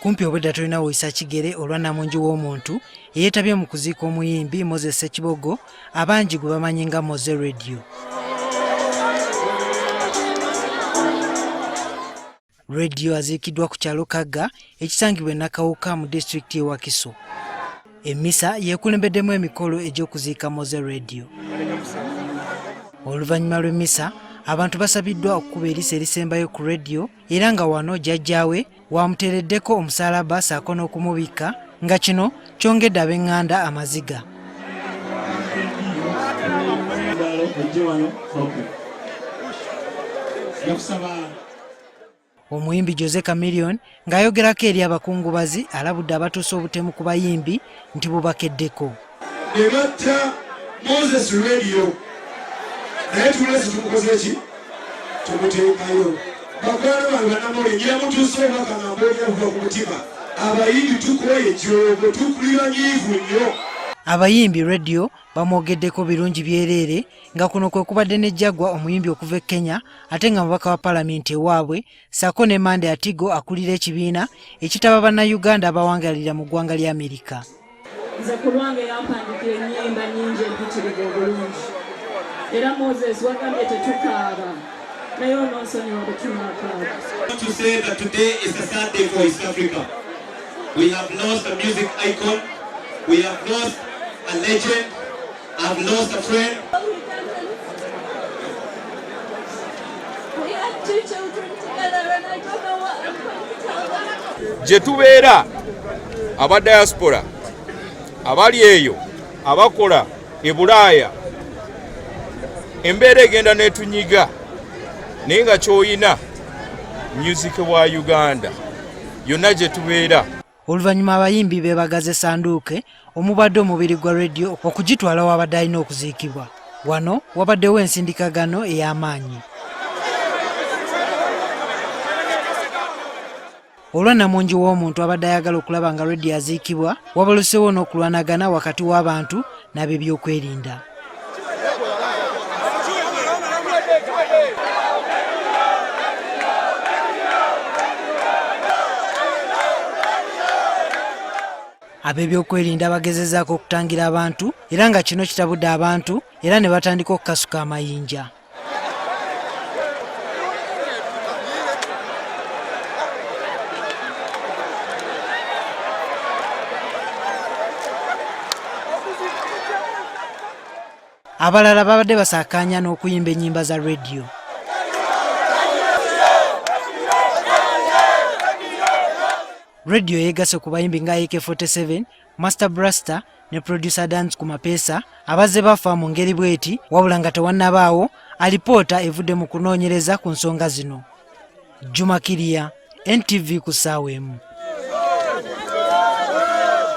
Kumpi obwedda tulina Woyisa Kigere olwa Namungi w'omuntu eyeetabye mu kuziika omuyimbi Moses Ssekibogo abangi gwe bamanyi nga Moze Radio. Radio aziikiddwa ku kyalo Kagga ekisangibwa e Nakawuka mu disitulikiti y'e Wakiso. Emmisa yeekulembeddemu emikolo egy'okuziika Moze Radio. Oluvannyuma lw'emmisa abantu basabiddwa okukuba eriisa erisembayo ku radio era nga wano jjajjaawe wamuteereddeko omusaalaba ssaako n'okumubikka nga kino kyongedde ab'eŋŋanda amaziga. Omuyimbi Jose Chameleone ng'ayogerako eri abakungubazi alabudde abatuusa obutemu ku bayimbi nti bubakeddeko. Ne batta Moses Radio naye tulese tumukoze ki tumuteekayo bakwano bange banamole ngira mutuuse obaka nga mboolera kuva ku mutima abayimbi tukoye ekyogo tukuliranyiivu nnyo. Abayimbi radio bamwogeddeko birungi byereere nga kuno kwe kubadde ne Jaguar omuyimbi okuva e Kenya ate nga mubaka wa palamenti ewaabwe ssaako ne Mande Atigo akulira ekibiina ekitaba bannayuganda abawangalira mu ggwanga lya Amerika. Nze ku lwange yampandikira ennyimba nnyingi empitirivu obulungi era Moses wagambye tetukaaba naye ononsonyiwa bwe tunakaaba. I want to say that today is a sad day for East Africa. We have lost a music icon. We have lost a legend. I've lost a friend. We had 2 children together and I don't know what I'm going to tell them. Gye tubeera aba diaspora abali eyo abakola e Bulaaya embeera egenda netunyiga naye nga ky'oyina music wa Uganda yonna gye tubeera. Oluvannyuma abayimbi beebagaza essanduuke omubadde omubiri gwa radio okugitwala wabadde alina okuziikibwa. Wano wabaddewo ensindikagano ey'amaanyi. Olwa Namungi w'omuntu abadde ayagala okulaba nga radio aziikibwa wabaloseewo n'okulwanagana wakati w'abantu n'ab'ebyokwerinda. Ab'ebyokwerinda bagezezzaako okutangira abantu era nga kino kitabudde abantu era ne batandika okukasuka amayinja. Abalala babadde basaakaanya n'okuyimba ennyimba za radio. Radio yeegase ku bayimbi nga AK47, Master Blaster ne Producer Dance ku mapeesa abazze bafa mu ngeri bweti wabula nga tewannabaawo alipoota evudde mu kunoonyereza ku nsonga zino. Juma Kiria, NTV ku ssaawa emu.